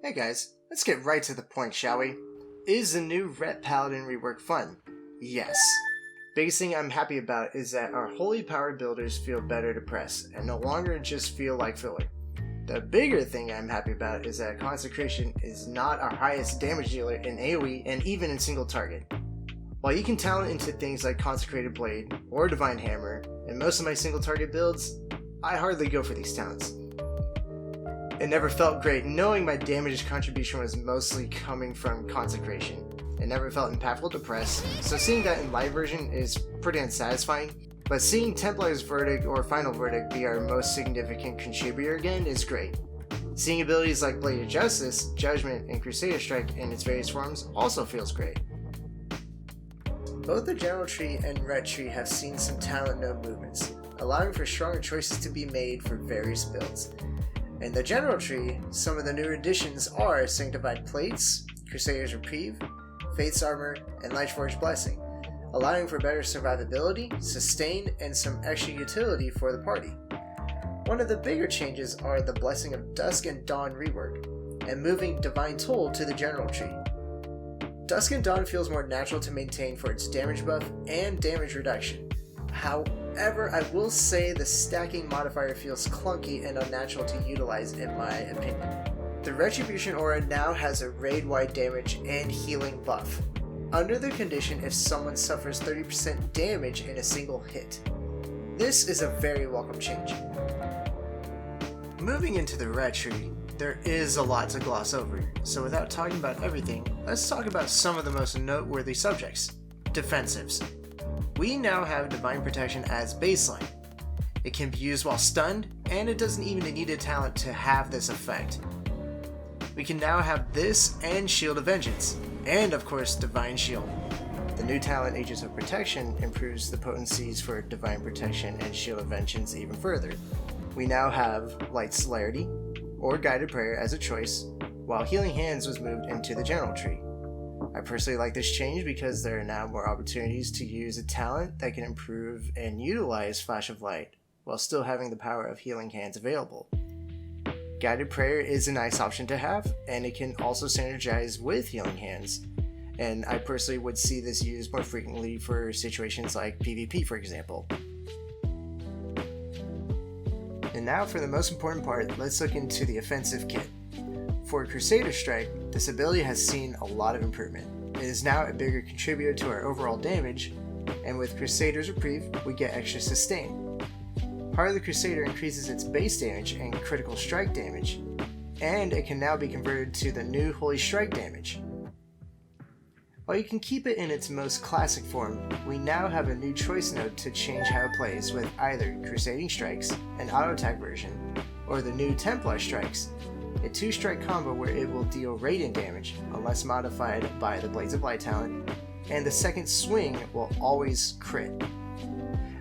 Hey guys, let's get right to the point, shall we? Is the new Ret Paladin rework fun? Yes. Biggest thing I'm happy about is that our holy power builders feel better to press, and no longer just feel like filler. The bigger thing I'm happy about is that Consecration is not our highest damage dealer in AoE and even in single target. While you can talent into things like Consecrated Blade or Divine Hammer, in most of my single target builds, I hardly go for these talents. It never felt great knowing my damage contribution was mostly coming from Consecration. It never felt impactful to press, so seeing that in live version is pretty unsatisfying, but seeing Templar's Verdict or Final Verdict be our most significant contributor again is great. Seeing abilities like Blade of Justice, Judgment, and Crusader Strike in its various forms also feels great. Both the General Tree and Ret Tree have seen some talent node movements, allowing for stronger choices to be made for various builds. In the General Tree, some of the newer additions are Sanctified Plates, Crusader's Reprieve, Fate's Armor, and Lightforged Blessing, allowing for better survivability, sustain, and some extra utility for the party. One of the bigger changes are the Blessing of Dusk and Dawn rework, and moving Divine Toll to the General Tree. Dusk and Dawn feels more natural to maintain for its damage buff and damage reduction. However, I will say the stacking modifier feels clunky and unnatural to utilize in my opinion. The Retribution aura now has a raid-wide damage and healing buff, under the condition if someone suffers 30% damage in a single hit. This is a very welcome change. Moving into the Ret Tree, there is a lot to gloss over, so without talking about everything, let's talk about some of the most noteworthy subjects. Defensives. We now have Divine Protection as baseline. It can be used while stunned, and it doesn't even need a talent to have this effect. We can now have this and Shield of Vengeance, and of course Divine Shield. The new talent Agents of Protection improves the potencies for Divine Protection and Shield of Vengeance even further. We now have Light Celerity, or Guided Prayer as a choice, while Healing Hands was moved into the General Tree. I personally like this change because there are now more opportunities to use a talent that can improve and utilize Flash of Light, while still having the power of Healing Hands available. Guided Prayer is a nice option to have, and it can also synergize with Healing Hands, and I personally would see this used more frequently for situations like PvP, for example. And now for the most important part, let's look into the offensive kit. For Crusader Strike, this ability has seen a lot of improvement. It is now a bigger contributor to our overall damage, and with Crusader's Reprieve, we get extra sustain. Part of the Crusader increases its base damage and critical strike damage, and it can now be converted to the new Holy Strike damage. While you can keep it in its most classic form, we now have a new choice node to change how it plays with either Crusading Strikes, an auto attack version, or the new Templar Strikes, a 2-strike combo where it will deal radiant damage unless modified by the Blades of Light talent, and the second swing will always crit.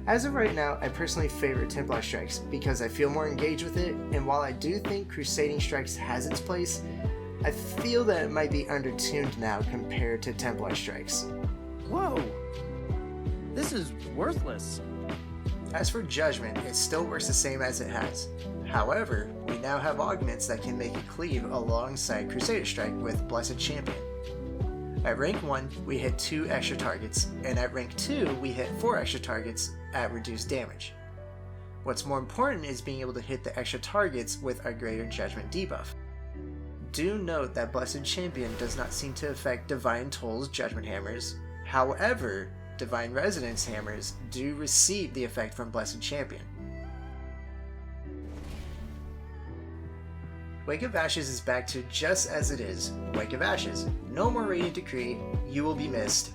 As of right now, I personally favor Templar Strikes because I feel more engaged with it, and while I do think Crusading Strikes has its place, I feel that it might be undertuned now compared to Templar Strikes. Whoa! This is worthless. As for Judgment, it still works the same as it has. However, we now have augments that can make it cleave alongside Crusader Strike with Blessed Champion. At rank 1, we hit 2 extra targets, and at rank 2, we hit 4 extra targets at reduced damage. What's more important is being able to hit the extra targets with our greater Judgment debuff. Do note that Blessed Champion does not seem to affect Divine Toll's Judgment Hammers. However, Divine Resonance Hammers do receive the effect from Blessed Champion. Wake of Ashes is back to just as it is, Wake of Ashes. No more Radiant Decree, you will be missed.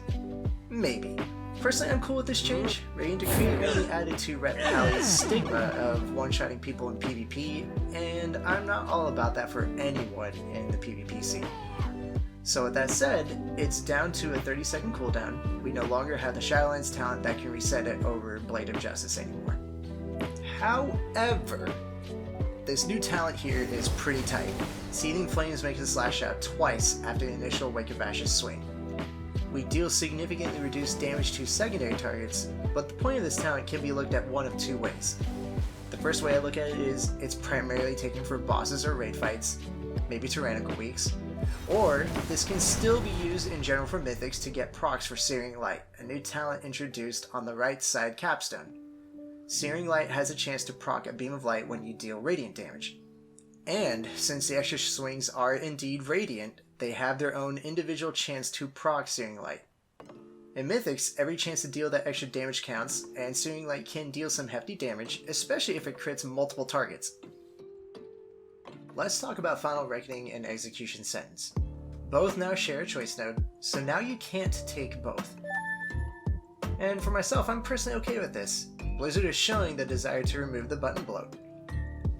Maybe. Personally, I'm cool with this change. Radiant Decree really added to Ret Paladin's stigma of one-shotting people in PvP, and I'm not all about that for anyone in the PvP scene. So with that said, it's down to a 30-second cooldown. We no longer have the Shadowlands talent that can reset it over Blade of Justice anymore. However, this new talent here is pretty tight. Seething Flames makes us lash out twice after the initial Wake of Ashes swing. We deal significantly reduced damage to secondary targets, but the point of this talent can be looked at one of two ways. The First way I look at it is it's primarily taken for bosses or raid fights, maybe tyrannical weeks, or this can still be used in general for mythics to get procs for Searing Light, a new talent introduced on the right side capstone. Searing Light has a chance to proc a beam of light when you deal radiant damage. And since the extra swings are indeed radiant, they have their own individual chance to proc Searing Light. In Mythics, every chance to deal that extra damage counts, and Searing Light can deal some hefty damage, especially if it crits multiple targets. Let's talk about Final Reckoning and Execution Sentence. Both now share a choice node, so now you can't take both. And for myself, I'm personally okay with this. Blizzard is showing the desire to remove the button bloat.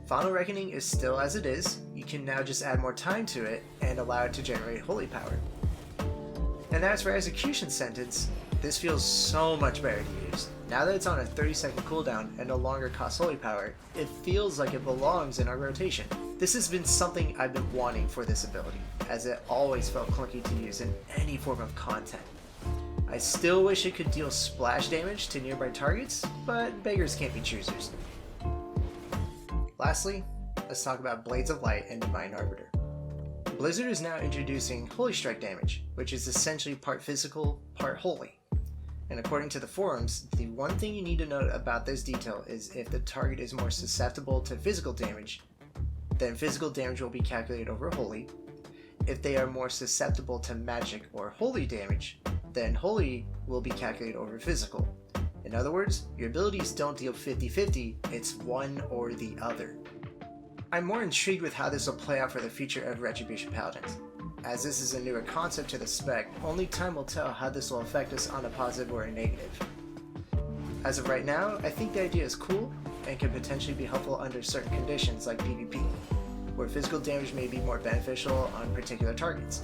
Final Reckoning is still as it is, you can now just add more time to it and allow it to generate holy power. And as for Execution Sentence, this feels so much better to use. Now that it's on a 30-second cooldown and no longer costs holy power, it feels like it belongs in our rotation. This has been something I've been wanting for this ability, as it always felt clunky to use in any form of content. I still wish it could deal splash damage to nearby targets, but beggars can't be choosers. Lastly, let's talk about Blades of Light and Divine Arbiter. Blizzard is now introducing Holy Strike damage, which is essentially part physical, part holy. And according to the forums, the one thing you need to note about this detail is if the target is more susceptible to physical damage, then physical damage will be calculated over holy. If they are more susceptible to magic or holy damage, then holy will be calculated over physical. In other words, your abilities don't deal 50-50, it's one or the other. I'm more intrigued with how this will play out for the future of Retribution Paladins. As this is a newer concept to the spec, only time will tell how this will affect us on a positive or a negative. As of right now, I think the idea is cool and can potentially be helpful under certain conditions like PvP, where physical damage may be more beneficial on particular targets.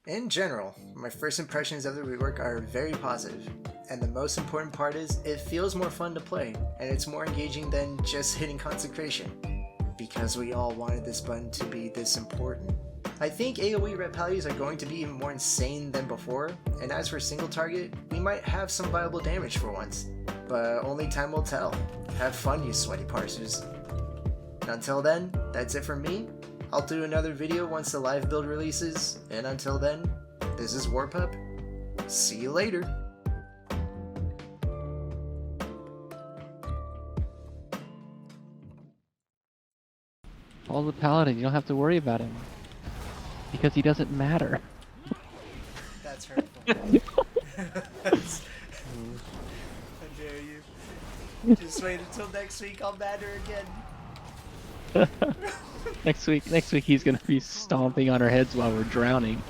In general, my first impressions of the rework are very positive, and the most important part is it feels more fun to play, and it's more engaging than just hitting Consecration, because we all wanted this button to be this important. I think AoE red pallies are going to be even more insane than before, and as for single target, we might have some viable damage for once, but only time will tell. Have fun, you sweaty parsers. And until then, that's it from me. I'll do another video once the live build releases, and until then, this is Warpup. See you later! Follow the Paladin, you don't have to worry about him. Because he doesn't matter. That's hurtful. How dare you. Just wait until next week, I'll matter again. Next week he's gonna be stomping on our heads while we're drowning.